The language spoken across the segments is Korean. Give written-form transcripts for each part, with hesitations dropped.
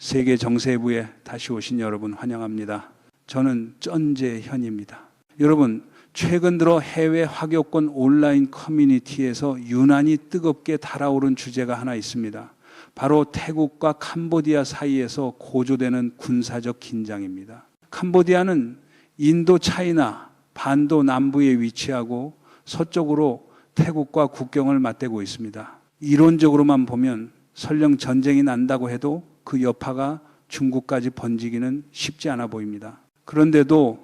세계 정세부에 다시 오신 여러분 환영합니다. 저는 쩐재현입니다. 여러분, 최근 들어 해외 화교권 온라인 커뮤니티에서 유난히 뜨겁게 달아오른 주제가 하나 있습니다. 바로 태국과 캄보디아 사이에서 고조되는 군사적 긴장입니다. 캄보디아는 인도 차이나 반도 남부에 위치하고 서쪽으로 태국과 국경을 맞대고 있습니다. 이론적으로만 보면 설령 전쟁이 난다고 해도 그 여파가 중국까지 번지기는 쉽지 않아 보입니다. 그런데도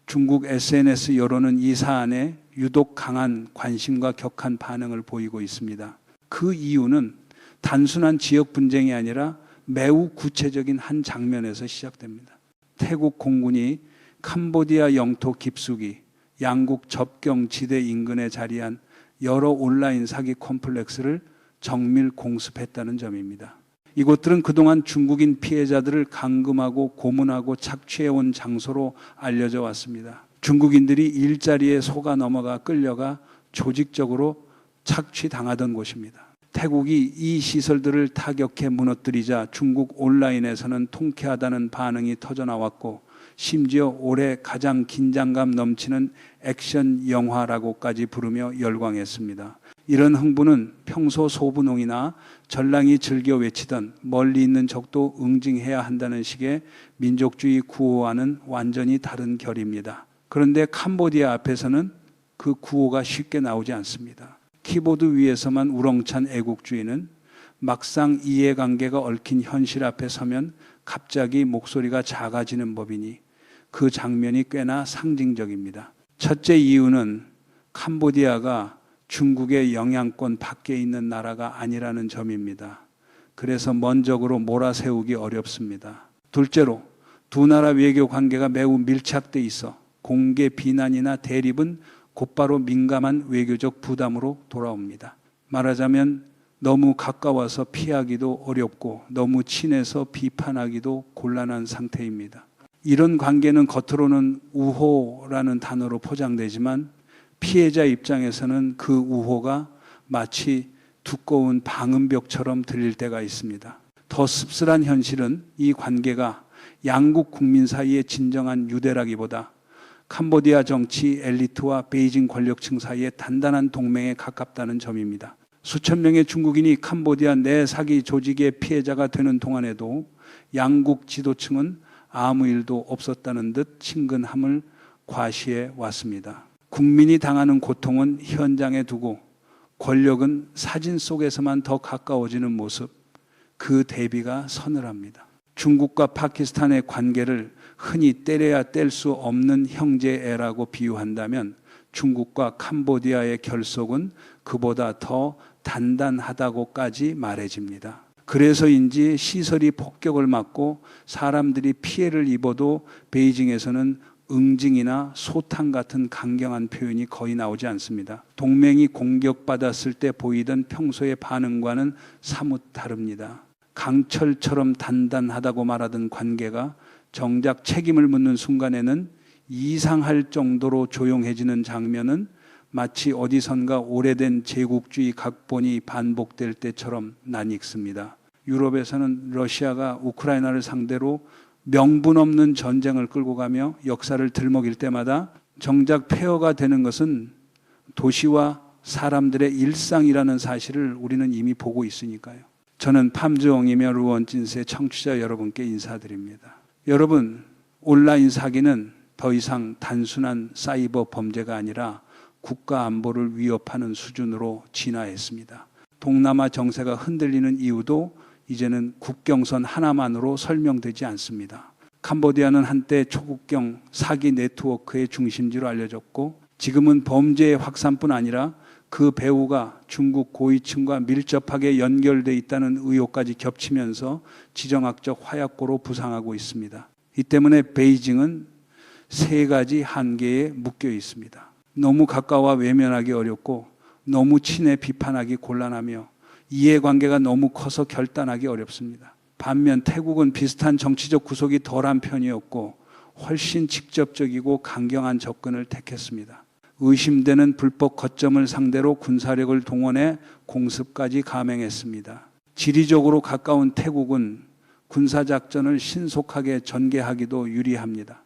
중국 SNS 여론은 이 사안에 유독 강한 관심과 격한 반응을 보이고 있습니다. 그 이유는 단순한 지역 분쟁이 아니라 매우 구체적인 한 장면에서 시작됩니다. 태국 공군이 캄보디아 영토 깊숙이 양국 접경 지대 인근에 자리한 여러 온라인 사기 콤플렉스를 정밀 공습했다는 점입니다. 이곳들은 그동안 중국인 피해자들을 감금하고 고문하고 착취해온 장소로 알려져 왔습니다. 중국인들이 일자리에 속아 넘어가 끌려가 조직적으로 착취당하던 곳입니다. 태국이 이 시설들을 타격해 무너뜨리자 중국 온라인에서는 통쾌하다는 반응이 터져나왔고 심지어 올해 가장 긴장감 넘치는 액션 영화라고까지 부르며 열광했습니다. 이런 흥분은 평소 소분홍이나 전랑이 즐겨 외치던 멀리 있는 적도 응징해야 한다는 식의 민족주의 구호와는 완전히 다른 결입니다. 그런데 캄보디아 앞에서는 그 구호가 쉽게 나오지 않습니다. 키보드 위에서만 우렁찬 애국주의는 막상 이해관계가 얽힌 현실 앞에 서면 갑자기 목소리가 작아지는 법이니 그 장면이 꽤나 상징적입니다. 첫째 이유는 캄보디아가 중국의 영향권 밖에 있는 나라가 아니라는 점입니다. 그래서 먼저으로 몰아세우기 어렵습니다. 둘째로 두 나라 외교 관계가 매우 밀착돼 있어 공개 비난이나 대립은 곧바로 민감한 외교적 부담으로 돌아옵니다. 말하자면 너무 가까워서 피하기도 어렵고 너무 친해서 비판하기도 곤란한 상태입니다. 이런 관계는 겉으로는 우호라는 단어로 포장되지만 피해자 입장에서는 그 우호가 마치 두꺼운 방음벽처럼 들릴 때가 있습니다. 더 씁쓸한 현실은 이 관계가 양국 국민 사이의 진정한 유대라기보다 캄보디아 정치 엘리트와 베이징 권력층 사이의 단단한 동맹에 가깝다는 점입니다. 수천 명의 중국인이 캄보디아 내 사기 조직의 피해자가 되는 동안에도 양국 지도층은 아무 일도 없었다는 듯 친근함을 과시해 왔습니다. 국민이 당하는 고통은 현장에 두고 권력은 사진 속에서만 더 가까워지는 모습, 그 대비가 서늘합니다. 중국과 파키스탄의 관계를 흔히 때려야 뗄 수 없는 형제애라고 비유한다면 중국과 캄보디아의 결속은 그보다 더 단단하다고까지 말해집니다. 그래서인지 시설이 폭격을 맞고 사람들이 피해를 입어도 베이징에서는 응징이나 소탕 같은 강경한 표현이 거의 나오지 않습니다. 동맹이 공격받았을 때 보이던 평소의 반응과는 사뭇 다릅니다. 강철처럼 단단하다고 말하던 관계가 정작 책임을 묻는 순간에는 이상할 정도로 조용해지는 장면은 마치 어디선가 오래된 제국주의 각본이 반복될 때처럼 낯익습니다. 유럽에서는 러시아가 우크라이나를 상대로 명분 없는 전쟁을 끌고 가며 역사를 들먹일 때마다 정작 폐허가 되는 것은 도시와 사람들의 일상이라는 사실을 우리는 이미 보고 있으니까요. 저는 팜즈옹이며 루원진스의 청취자 여러분께 인사드립니다. 여러분, 온라인 사기는 더 이상 단순한 사이버 범죄가 아니라 국가 안보를 위협하는 수준으로 진화했습니다. 동남아 정세가 흔들리는 이유도 이제는 국경선 하나만으로 설명되지 않습니다. 캄보디아는 한때 초국경 사기 네트워크의 중심지로 알려졌고 지금은 범죄의 확산뿐 아니라 그 배후가 중국 고위층과 밀접하게 연결돼 있다는 의혹까지 겹치면서 지정학적 화약고로 부상하고 있습니다. 이 때문에 베이징은 세 가지 한계에 묶여 있습니다. 너무 가까워 외면하기 어렵고 너무 친해 비판하기 곤란하며 이해관계가 너무 커서 결단하기 어렵습니다. 반면 태국은 비슷한 정치적 구속이 덜한 편이었고 훨씬 직접적이고 강경한 접근을 택했습니다. 의심되는 불법 거점을 상대로 군사력을 동원해 공습까지 감행했습니다. 지리적으로 가까운 태국은 군사작전을 신속하게 전개하기도 유리합니다.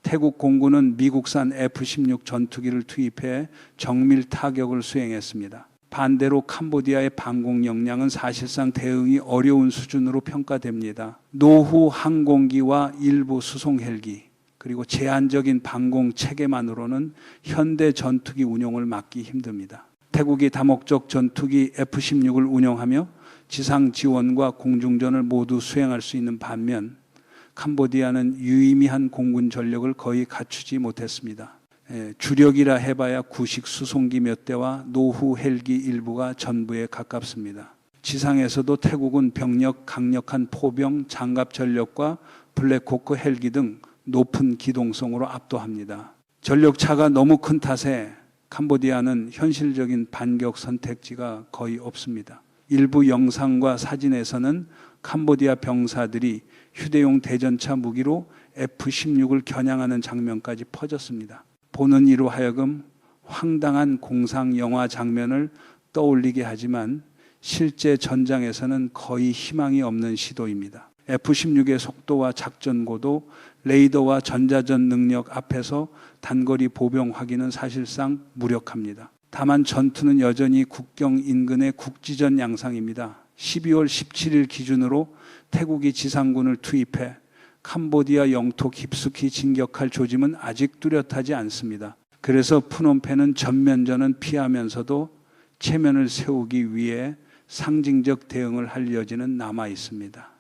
태국 공군은 미국산 F-16 전투기를 투입해 정밀 타격을 수행했습니다. 반대로 캄보디아의 방공 역량은 사실상 대응이 어려운 수준으로 평가됩니다. 노후 항공기와 일부 수송 헬기, 그리고 제한적인 방공 체계만으로는 현대 전투기 운용을 막기 힘듭니다. 태국이 다목적 전투기 F-16을 운용하며 지상 지원과 공중전을 모두 수행할 수 있는 반면 캄보디아는 유의미한 공군 전력을 거의 갖추지 못했습니다. 주력이라 해봐야 구식 수송기 몇 대와 노후 헬기 일부가 전부에 가깝습니다. 지상에서도 태국은 병력, 강력한 포병, 장갑 전력과 블랙호크 헬기 등 높은 기동성으로 압도합니다. 전력차가 너무 큰 탓에 캄보디아는 현실적인 반격 선택지가 거의 없습니다. 일부 영상과 사진에서는 캄보디아 병사들이 휴대용 대전차 무기로 F-16을 겨냥하는 장면까지 퍼졌습니다. 보는 이로 하여금 황당한 공상 영화 장면을 떠올리게 하지만 실제 전장에서는 거의 희망이 없는 시도입니다. F-16의 속도와 작전고도, 레이더와 전자전 능력 앞에서 단거리 보병 확인은 사실상 무력합니다. 다만 전투는 여전히 국경 인근의 국지전 양상입니다. 12월 17일 기준으로 태국이 지상군을 투입해 캄보디아 영토 깊숙이 진격할 조짐은 아직 뚜렷하지 않습니다. 그래서 프놈펜은 전면전은 피하면서도 체면을 세우기 위해 상징적 대응을 할 여지는 남아 있습니다.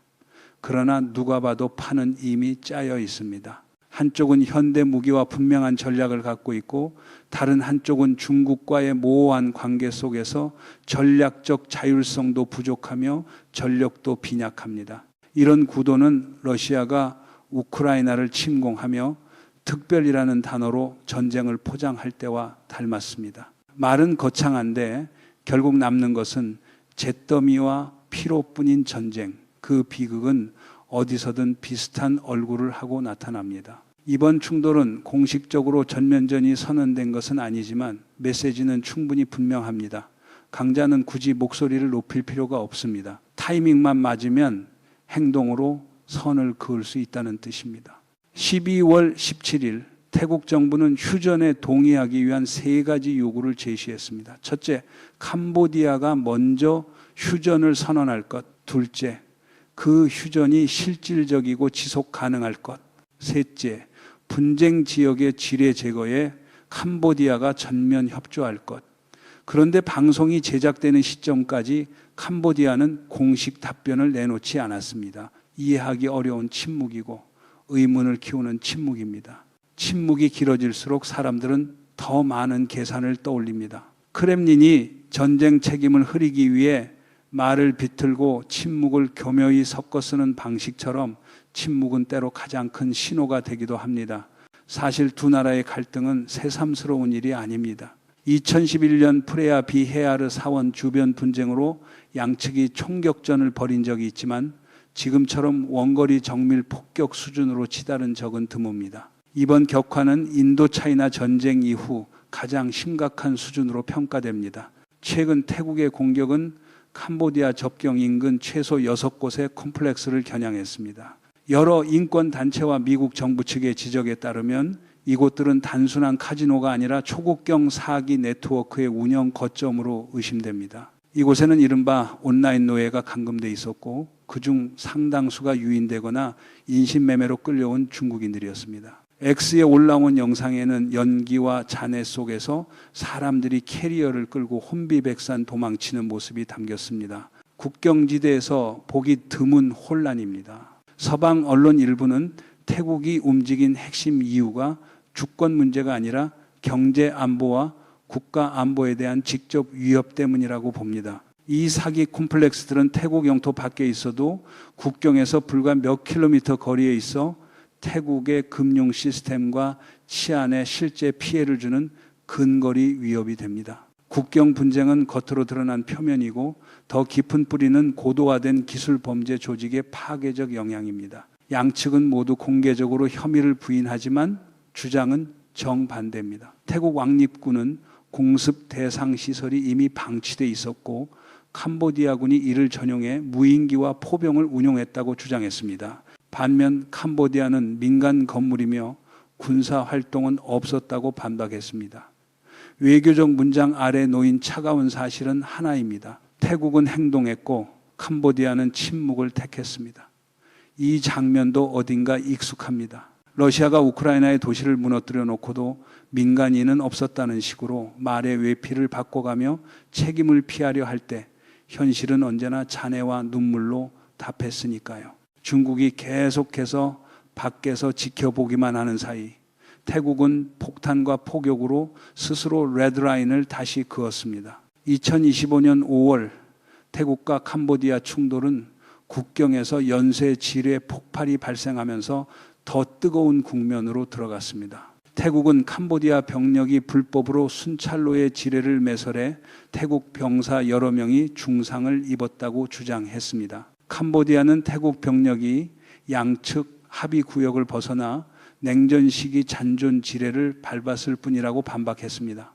그러나 누가 봐도 판은 이미 짜여 있습니다. 한쪽은 현대 무기와 분명한 전략을 갖고 있고 다른 한쪽은 중국과의 모호한 관계 속에서 전략적 자율성도 부족하며 전력도 빈약합니다. 이런 구도는 러시아가 우크라이나를 침공하며 특별이라는 단어로 전쟁을 포장할 때와 닮았습니다. 말은 거창한데 결국 남는 것은 잿더미와 피로뿐인 전쟁, 그 비극은 어디서든 비슷한 얼굴을 하고 나타납니다. 이번 충돌은 공식적으로 전면전이 선언된 것은 아니지만 메시지는 충분히 분명합니다. 강자는 굳이 목소리를 높일 필요가 없습니다. 타이밍만 맞으면 행동으로 선을 그을 수 있다는 뜻입니다. 12월 17일 태국 정부는 휴전에 동의하기 위한 3가지 요구를 제시했습니다. 첫째, 캄보디아가 먼저 휴전을 선언할 것. 둘째, 그 휴전이 실질적이고 지속 가능할 것. 셋째, 분쟁 지역의 지뢰 제거에 캄보디아가 전면 협조할 것. 그런데 방송이 제작되는 시점까지 캄보디아는 공식 답변을 내놓지 않았습니다. 이해하기 어려운 침묵이고 의문을 키우는 침묵입니다. 침묵이 길어질수록 사람들은 더 많은 계산을 떠올립니다. 크렘린이 전쟁 책임을 흐리기 위해 말을 비틀고 침묵을 교묘히 섞어 쓰는 방식처럼 침묵은 때로 가장 큰 신호가 되기도 합니다. 사실 두 나라의 갈등은 새삼스러운 일이 아닙니다. 2011년 프레아 비헤아르 사원 주변 분쟁으로 양측이 총격전을 벌인 적이 있지만 지금처럼 원거리 정밀 폭격 수준으로 치달은 적은 드뭅니다. 이번 격화는 인도차이나 전쟁 이후 가장 심각한 수준으로 평가됩니다. 최근 태국의 공격은 캄보디아 접경 인근 최소 6곳의 콤플렉스를 겨냥했습니다. 여러 인권단체와 미국 정부 측의 지적에 따르면 이곳들은 단순한 카지노가 아니라 초국경 사기 네트워크의 운영 거점으로 의심됩니다. 이곳에는 이른바 온라인 노예가 감금돼 있었고 그중 상당수가 유인되거나 인신매매로 끌려온 중국인들이었습니다. X에 올라온 영상에는 연기와 잔해 속에서 사람들이 캐리어를 끌고 혼비백산 도망치는 모습이 담겼습니다. 국경지대에서 보기 드문 혼란입니다. 서방 언론 일부는 태국이 움직인 핵심 이유가 주권 문제가 아니라 경제 안보와 국가 안보에 대한 직접 위협 때문이라고 봅니다. 이 사기 콤플렉스들은 태국 영토 밖에 있어도 국경에서 불과 몇 킬로미터 거리에 있어 태국의 금융 시스템과 치안에 실제 피해를 주는 근거리 위협이 됩니다. 국경 분쟁은 겉으로 드러난 표면이고 더 깊은 뿌리는 고도화된 기술 범죄 조직의 파괴적 영향입니다. 양측은 모두 공개적으로 혐의를 부인하지만 주장은 정반대입니다. 태국 왕립군은 공습 대상 시설이 이미 방치돼 있었고 캄보디아군이 이를 전용해 무인기와 포병을 운용했다고 주장했습니다. 반면 캄보디아는 민간 건물이며 군사 활동은 없었다고 반박했습니다. 외교적 문장 아래 놓인 차가운 사실은 하나입니다. 태국은 행동했고 캄보디아는 침묵을 택했습니다. 이 장면도 어딘가 익숙합니다. 러시아가 우크라이나의 도시를 무너뜨려 놓고도 민간인은 없었다는 식으로 말의 외피를 바꿔가며 책임을 피하려 할 때 현실은 언제나 잔해와 눈물로 답했으니까요. 중국이 계속해서 밖에서 지켜보기만 하는 사이 태국은 폭탄과 폭격으로 스스로 레드라인을 다시 그었습니다. 2025년 5월 태국과 캄보디아 충돌은 국경에서 연쇄 지뢰 폭발이 발생하면서 더 뜨거운 국면으로 들어갔습니다. 태국은 캄보디아 병력이 불법으로 순찰로의 지뢰를 매설해 태국 병사 여러 명이 중상을 입었다고 주장했습니다. 캄보디아는 태국 병력이 양측 합의 구역을 벗어나 냉전 시기 잔존 지뢰를 밟았을 뿐이라고 반박했습니다.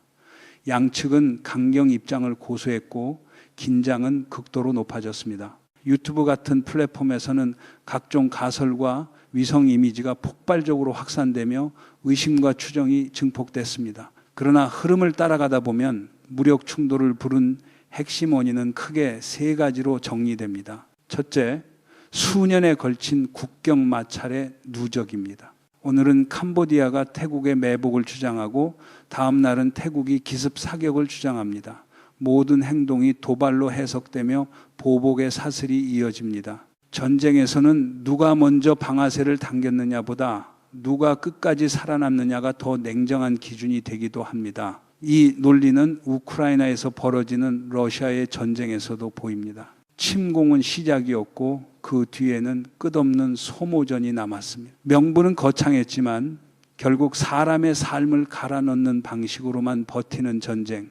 양측은 강경 입장을 고수했고 긴장은 극도로 높아졌습니다. 유튜브 같은 플랫폼에서는 각종 가설과 위성 이미지가 폭발적으로 확산되며 의심과 추정이 증폭됐습니다. 그러나 흐름을 따라가다 보면 무력 충돌을 부른 핵심 원인은 크게 세 가지로 정리됩니다. 첫째, 수년에 걸친 국경 마찰의 누적입니다. 오늘은 캄보디아가 태국의 매복을 주장하고 다음 날은 태국이 기습 사격을 주장합니다. 모든 행동이 도발로 해석되며 보복의 사슬이 이어집니다. 전쟁에서는 누가 먼저 방아쇠를 당겼느냐보다 누가 끝까지 살아남느냐가 더 냉정한 기준이 되기도 합니다. 이 논리는 우크라이나에서 벌어지는 러시아의 전쟁에서도 보입니다. 침공은 시작이었고 그 뒤에는 끝없는 소모전이 남았습니다. 명분은 거창했지만 결국 사람의 삶을 갈아넣는 방식으로만 버티는 전쟁,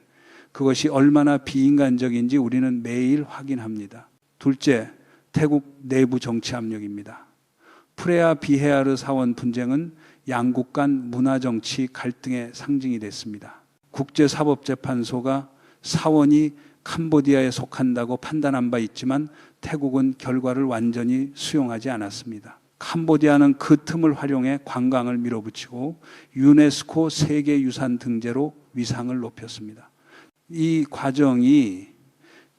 그것이 얼마나 비인간적인지 우리는 매일 확인합니다. 둘째, 태국 내부 정치 압력입니다. 프레아 비헤아르 사원 분쟁은 양국 간 문화정치 갈등의 상징이 됐습니다. 국제사법재판소가 사원이 캄보디아에 속한다고 판단한 바 있지만 태국은 결과를 완전히 수용하지 않았습니다. 캄보디아는 그 틈을 활용해 관광을 밀어붙이고 유네스코 세계유산 등재로 위상을 높였습니다. 이 과정이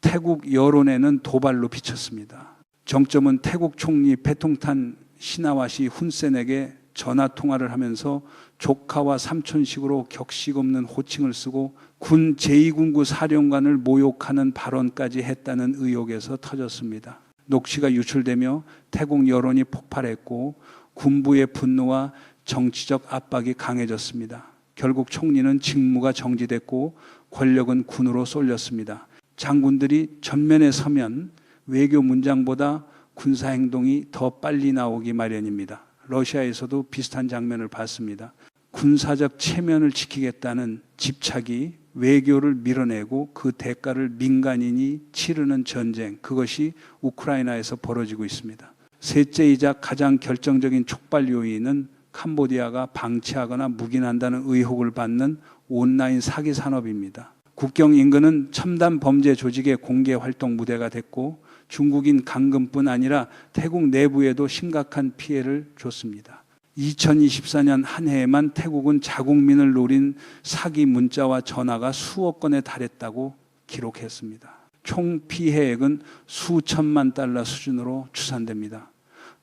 태국 여론에는 도발로 비쳤습니다. 정점은 태국 총리 패통탄 시나와시 훈센에게 전화 통화를 하면서 조카와 삼촌식으로 격식 없는 호칭을 쓰고 군 제2군구 사령관을 모욕하는 발언까지 했다는 의혹에서 터졌습니다. 녹취가 유출되며 태국 여론이 폭발했고 군부의 분노와 정치적 압박이 강해졌습니다. 결국 총리는 직무가 정지됐고 권력은 군으로 쏠렸습니다. 장군들이 전면에 서면 외교 문장보다 군사 행동이 더 빨리 나오기 마련입니다. 러시아에서도 비슷한 장면을 봤습니다. 군사적 체면을 지키겠다는 집착이 외교를 밀어내고 그 대가를 민간인이 치르는 전쟁, 그것이 우크라이나에서 벌어지고 있습니다. 셋째이자 가장 결정적인 촉발 요인은 캄보디아가 방치하거나 묵인한다는 의혹을 받는 온라인 사기 산업입니다. 국경 인근은 첨단 범죄 조직의 공개 활동 무대가 됐고 중국인 강금뿐 아니라 태국 내부에도 심각한 피해를 줬습니다. 2024년 한 해에만 태국은 자국민을 노린 사기 문자와 전화가 수억 건에 달했다고 기록했습니다. 총 피해액은 수천만 달러 수준으로 추산됩니다.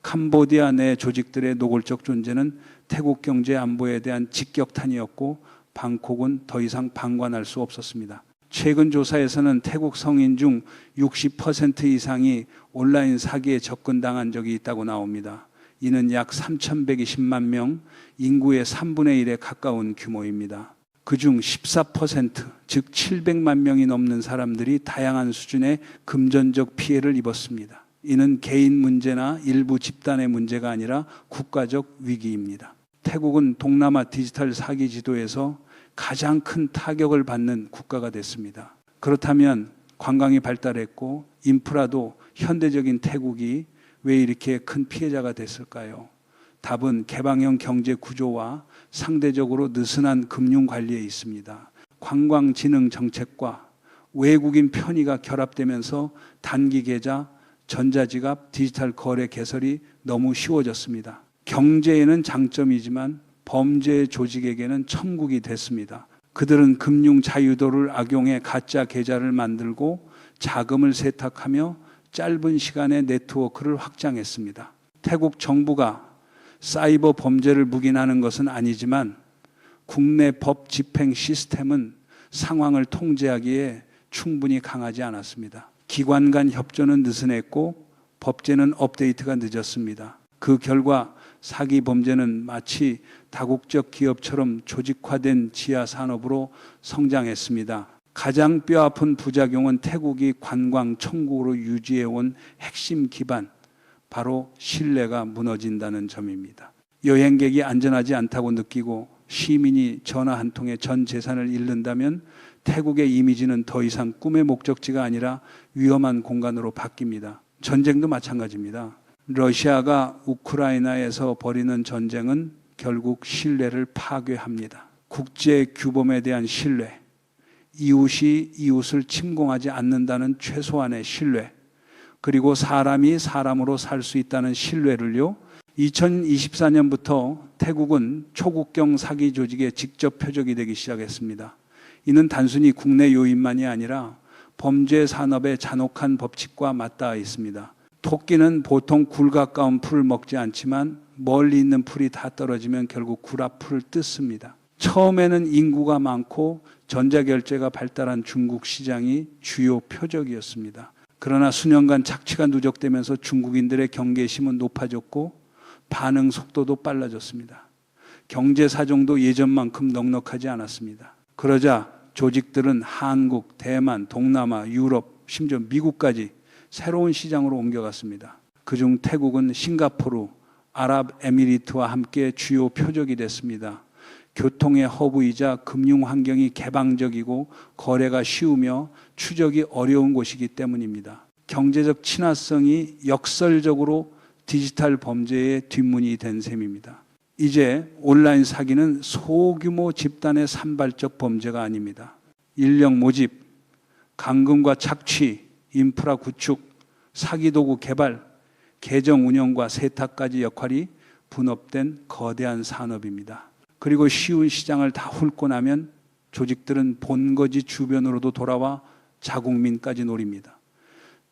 캄보디아 내 조직들의 노골적 존재는 태국 경제 안보에 대한 직격탄이었고 방콕은 더 이상 방관할 수 없었습니다. 최근 조사에서는 태국 성인 중 60% 이상이 온라인 사기에 접근당한 적이 있다고 나옵니다. 이는 약 3,120만 명, 인구의 3분의 1에 가까운 규모입니다. 그중 14%, 즉 700만 명이 넘는 사람들이 다양한 수준의 금전적 피해를 입었습니다. 이는 개인 문제나 일부 집단의 문제가 아니라 국가적 위기입니다. 태국은 동남아 디지털 사기 지도에서 가장 큰 타격을 받는 국가가 됐습니다. 그렇다면 관광이 발달했고 인프라도 현대적인 태국이 왜 이렇게 큰 피해자가 됐을까요? 답은 개방형 경제 구조와 상대적으로 느슨한 금융 관리에 있습니다. 관광진흥 정책과 외국인 편의가 결합되면서 단기 계좌, 전자지갑, 디지털 거래 개설이 너무 쉬워졌습니다. 경제에는 장점이지만 범죄 조직에게는 천국이 됐습니다. 그들은 금융 자유도를 악용해 가짜 계좌를 만들고 자금을 세탁하며 짧은 시간에 네트워크를 확장했습니다. 태국 정부가 사이버 범죄를 묵인하는 것은 아니지만 국내 법 집행 시스템은 상황을 통제하기에 충분히 강하지 않았습니다. 기관 간 협조는 느슨했고 법제는 업데이트가 늦었습니다. 그 결과 사기 범죄는 마치 다국적 기업처럼 조직화된 지하 산업으로 성장했습니다. 가장 뼈아픈 부작용은 태국이 관광 천국으로 유지해온 핵심 기반, 바로 신뢰가 무너진다는 점입니다. 여행객이 안전하지 않다고 느끼고 시민이 전화 한 통에 전 재산을 잃는다면 태국의 이미지는 더 이상 꿈의 목적지가 아니라 위험한 공간으로 바뀝니다. 전쟁도 마찬가지입니다. 러시아가 우크라이나에서 벌이는 전쟁은 결국 신뢰를 파괴합니다. 국제 규범에 대한 신뢰, 이웃이 이웃을 침공하지 않는다는 최소한의 신뢰, 그리고 사람이 사람으로 살 수 있다는 신뢰를요, 2024년부터 태국은 초국경 사기 조직의 직접 표적이 되기 시작했습니다. 이는 단순히 국내 요인만이 아니라 범죄 산업의 잔혹한 법칙과 맞닿아 있습니다. 토끼는 보통 굴 가까운 풀을 먹지 않지만 멀리 있는 풀이 다 떨어지면 결국 굴 앞 풀을 뜯습니다. 처음에는 인구가 많고 전자결제가 발달한 중국 시장이 주요 표적이었습니다. 그러나 수년간 착취가 누적되면서 중국인들의 경계심은 높아졌고 반응 속도도 빨라졌습니다. 경제 사정도 예전만큼 넉넉하지 않았습니다. 그러자 조직들은 한국, 대만, 동남아, 유럽, 심지어 미국까지 새로운 시장으로 옮겨갔습니다. 그중 태국은 싱가포르, 아랍에미리트와 함께 주요 표적이 됐습니다. 교통의 허브이자 금융 환경이 개방적이고 거래가 쉬우며 추적이 어려운 곳이기 때문입니다. 경제적 친화성이 역설적으로 디지털 범죄의 뒷문이 된 셈입니다. 이제 온라인 사기는 소규모 집단의 산발적 범죄가 아닙니다. 인력 모집, 감금과 착취, 인프라 구축, 사기도구 개발, 계정 운영과 세탁까지 역할이 분업된 거대한 산업입니다. 그리고 쉬운 시장을 다 훑고 나면 조직들은 본거지 주변으로도 돌아와 자국민까지 노립니다.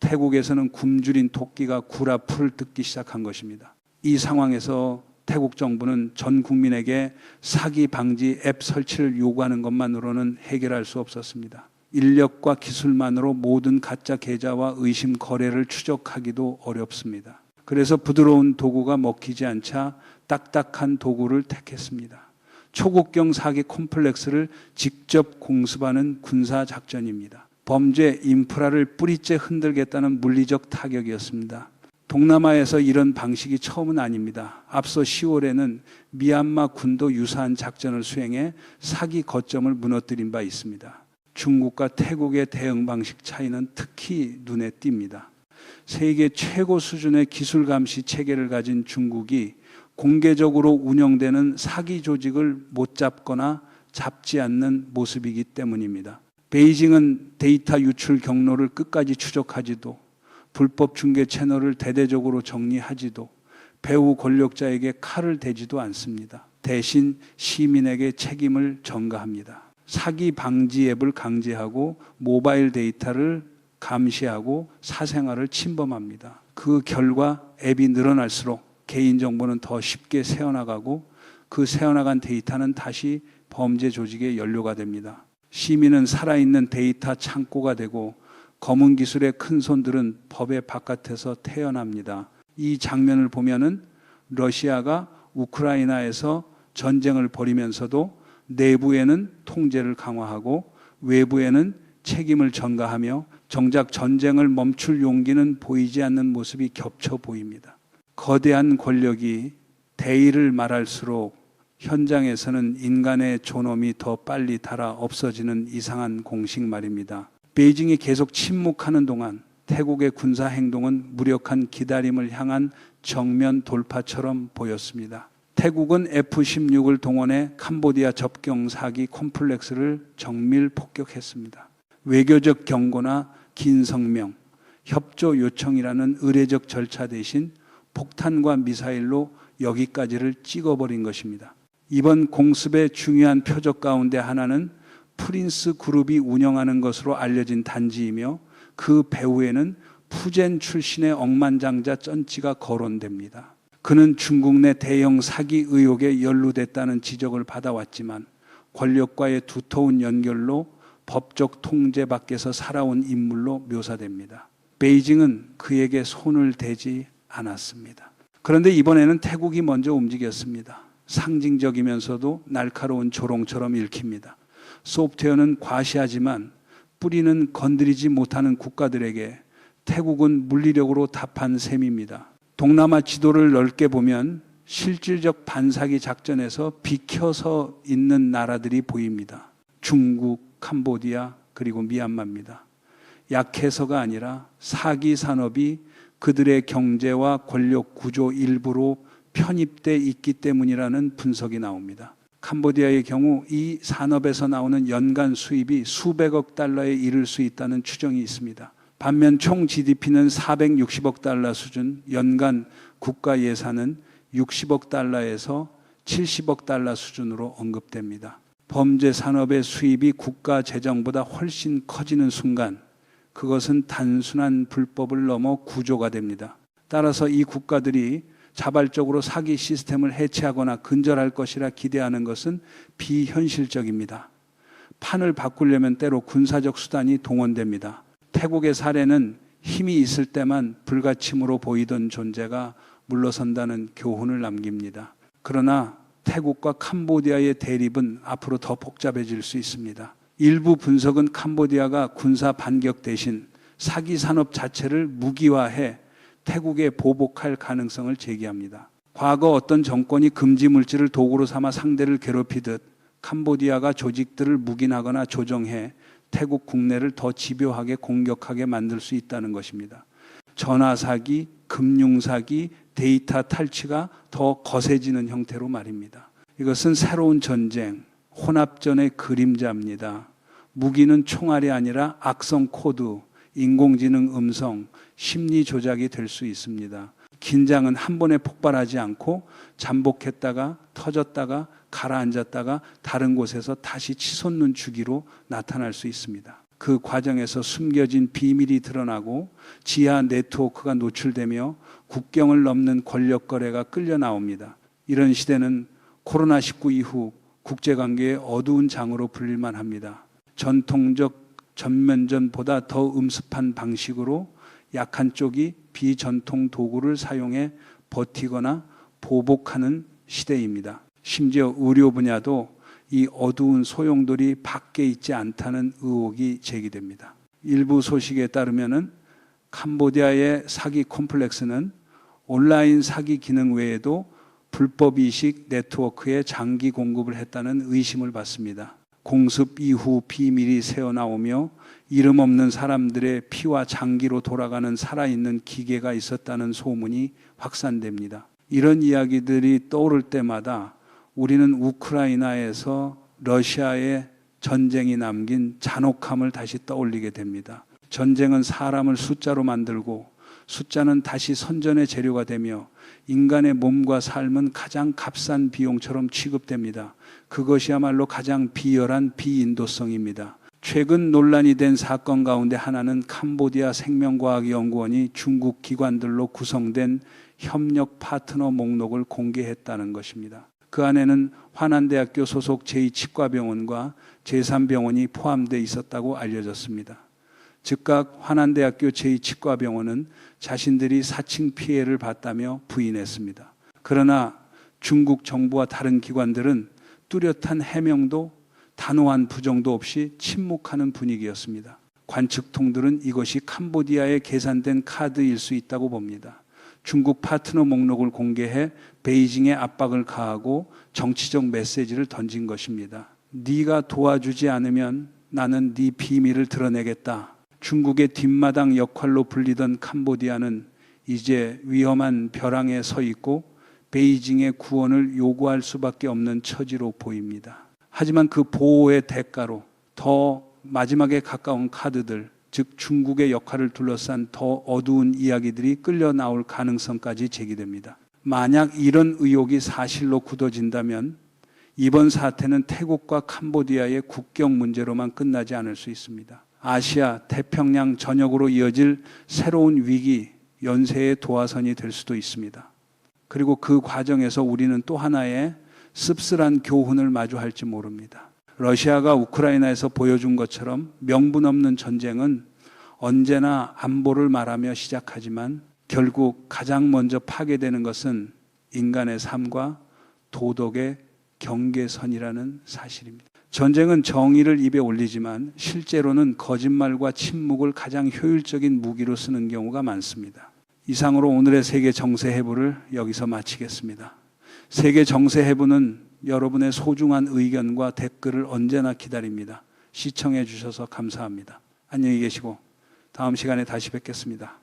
태국에서는 굶주린 토끼가 굴 앞 풀을 뜯기 시작한 것입니다. 이 상황에서 태국 정부는 전 국민에게 사기 방지 앱 설치를 요구하는 것만으로는 해결할 수 없었습니다. 인력과 기술만으로 모든 가짜 계좌와 의심 거래를 추적하기도 어렵습니다. 그래서 부드러운 도구가 먹히지 않자 딱딱한 도구를 택했습니다. 초국경 사기 콤플렉스를 직접 공습하는 군사작전입니다. 범죄 인프라를 뿌리째 흔들겠다는 물리적 타격이었습니다. 동남아에서 이런 방식이 처음은 아닙니다. 앞서 10월에는 미얀마 군도 유사한 작전을 수행해 사기 거점을 무너뜨린 바 있습니다. 중국과 태국의 대응 방식 차이는 특히 눈에 띕니다. 세계 최고 수준의 기술 감시 체계를 가진 중국이 공개적으로 운영되는 사기 조직을 못 잡거나 잡지 않는 모습이기 때문입니다. 베이징은 데이터 유출 경로를 끝까지 추적하지도, 불법 중개 채널을 대대적으로 정리하지도, 배후 권력자에게 칼을 대지도 않습니다. 대신 시민에게 책임을 전가합니다. 사기 방지 앱을 강제하고 모바일 데이터를 감시하고 사생활을 침범합니다. 그 결과 앱이 늘어날수록 개인정보는 더 쉽게 새어나가고 그 새어나간 데이터는 다시 범죄 조직의 연료가 됩니다. 시민은 살아있는 데이터 창고가 되고 검은 기술의 큰 손들은 법의 바깥에서 태어납니다. 이 장면을 보면은 러시아가 우크라이나에서 전쟁을 벌이면서도 내부에는 통제를 강화하고 외부에는 책임을 전가하며 정작 전쟁을 멈출 용기는 보이지 않는 모습이 겹쳐 보입니다. 거대한 권력이 대의를 말할수록 현장에서는 인간의 존엄이 더 빨리 닳아 없어지는 이상한 공식 말입니다. 베이징이 계속 침묵하는 동안 태국의 군사 행동은 무력한 기다림을 향한 정면 돌파처럼 보였습니다. 태국은 F-16을 동원해 캄보디아 접경 사기 콤플렉스를 정밀 폭격했습니다. 외교적 경고나 긴 성명, 협조 요청이라는 의례적 절차 대신 폭탄과 미사일로 여기까지를 찍어버린 것입니다. 이번 공습의 중요한 표적 가운데 하나는 프린스 그룹이 운영하는 것으로 알려진 단지이며 그 배후에는 푸젠 출신의 억만장자 쩐치가 거론됩니다. 그는 중국 내 대형 사기 의혹에 연루됐다는 지적을 받아왔지만 권력과의 두터운 연결로 법적 통제 밖에서 살아온 인물로 묘사됩니다. 베이징은 그에게 손을 대지 않았습니다. 그런데 이번에는 태국이 먼저 움직였습니다. 상징적이면서도 날카로운 조롱처럼 읽힙니다. 소프트웨어는 과시하지만 뿌리는 건드리지 못하는 국가들에게 태국은 물리력으로 답한 셈입니다. 동남아 지도를 넓게 보면 실질적 반사기 작전에서 비켜서 있는 나라들이 보입니다. 중국, 캄보디아, 그리고 미얀마입니다. 약해서가 아니라 사기 산업이 그들의 경제와 권력 구조 일부로 편입돼 있기 때문이라는 분석이 나옵니다. 캄보디아의 경우 이 산업에서 나오는 연간 수입이 수백억 달러에 이를 수 있다는 추정이 있습니다. 반면 총 GDP는 460억 달러 수준, 연간 국가 예산은 60억 달러에서 70억 달러 수준으로 언급됩니다. 범죄 산업의 수입이 국가 재정보다 훨씬 커지는 순간 그것은 단순한 불법을 넘어 구조가 됩니다. 따라서 이 국가들이 자발적으로 사기 시스템을 해체하거나 근절할 것이라 기대하는 것은 비현실적입니다. 판을 바꾸려면 때로 군사적 수단이 동원됩니다. 태국의 사례는 힘이 있을 때만 불가침으로 보이던 존재가 물러선다는 교훈을 남깁니다. 그러나 태국과 캄보디아의 대립은 앞으로 더 복잡해질 수 있습니다. 일부 분석은 캄보디아가 군사 반격 대신 사기 산업 자체를 무기화해 태국에 보복할 가능성을 제기합니다. 과거 어떤 정권이 금지 물질을 도구로 삼아 상대를 괴롭히듯 캄보디아가 조직들을 묵인하거나 조정해 태국 국내를 더 집요하게 공격하게 만들 수 있다는 것입니다. 전화사기, 금융사기, 데이터 탈취가 더 거세지는 형태로 말입니다. 이것은 새로운 전쟁, 혼합전의 그림자입니다. 무기는 총알이 아니라 악성 코드, 인공지능 음성, 심리 조작이 될 수 있습니다. 긴장은 한 번에 폭발하지 않고 잠복했다가 터졌다가 가라앉았다가 다른 곳에서 다시 치솟는 주기로 나타날 수 있습니다. 그 과정에서 숨겨진 비밀이 드러나고 지하 네트워크가 노출되며 국경을 넘는 권력 거래가 끌려 나옵니다. 이런 시대는 코로나19 이후 국제관계의 어두운 장으로 불릴만 합니다. 전통적 전면전보다 더 음습한 방식으로 약한 쪽이 비전통 도구를 사용해 버티거나 보복하는 시대입니다. 심지어 의료 분야도 이 어두운 소용돌이 밖에 있지 않다는 의혹이 제기됩니다. 일부 소식에 따르면 캄보디아의 사기 콤플렉스는 온라인 사기 기능 외에도 불법 이식 네트워크에 장기 공급을 했다는 의심을 받습니다. 공습 이후 비밀이 새어나오며 이름 없는 사람들의 피와 장기로 돌아가는 살아있는 기계가 있었다는 소문이 확산됩니다. 이런 이야기들이 떠오를 때마다 우리는 우크라이나에서 러시아의 전쟁이 남긴 잔혹함을 다시 떠올리게 됩니다. 전쟁은 사람을 숫자로 만들고 숫자는 다시 선전의 재료가 되며 인간의 몸과 삶은 가장 값싼 비용처럼 취급됩니다. 그것이야말로 가장 비열한 비인도성입니다. 최근 논란이 된 사건 가운데 하나는 캄보디아 생명과학연구원이 중국 기관들로 구성된 협력 파트너 목록을 공개했다는 것입니다. 그 안에는 환안대학교 소속 제2치과병원과 제3병원이 포함되어 있었다고 알려졌습니다. 즉각 환안대학교 제2치과병원은 자신들이 사칭 피해를 봤다며 부인했습니다. 그러나 중국 정부와 다른 기관들은 뚜렷한 해명도 단호한 부정도 없이 침묵하는 분위기였습니다. 관측통들은 이것이 캄보디아에 계산된 카드일 수 있다고 봅니다. 중국 파트너 목록을 공개해 베이징에 압박을 가하고 정치적 메시지를 던진 것입니다. 네가 도와주지 않으면 나는 네 비밀을 드러내겠다. 중국의 뒷마당 역할로 불리던 캄보디아는 이제 위험한 벼랑에 서 있고 베이징의 구원을 요구할 수밖에 없는 처지로 보입니다. 하지만 그 보호의 대가로 더 마지막에 가까운 카드들, 즉 중국의 역할을 둘러싼 더 어두운 이야기들이 끌려 나올 가능성까지 제기됩니다. 만약 이런 의혹이 사실로 굳어진다면 이번 사태는 태국과 캄보디아의 국경 문제로만 끝나지 않을 수 있습니다. 아시아, 태평양 전역으로 이어질 새로운 위기, 연쇄의 도화선이 될 수도 있습니다. 그리고 그 과정에서 우리는 또 하나의 씁쓸한 교훈을 마주할지 모릅니다. 러시아가 우크라이나에서 보여준 것처럼 명분 없는 전쟁은 언제나 안보를 말하며 시작하지만 결국 가장 먼저 파괴되는 것은 인간의 삶과 도덕의 경계선이라는 사실입니다. 전쟁은 정의를 입에 올리지만 실제로는 거짓말과 침묵을 가장 효율적인 무기로 쓰는 경우가 많습니다. 이상으로 오늘의 세계 정세 해부를 여기서 마치겠습니다. 세계 정세 해부는 여러분의 소중한 의견과 댓글을 언제나 기다립니다. 시청해 주셔서 감사합니다. 안녕히 계시고 다음 시간에 다시 뵙겠습니다.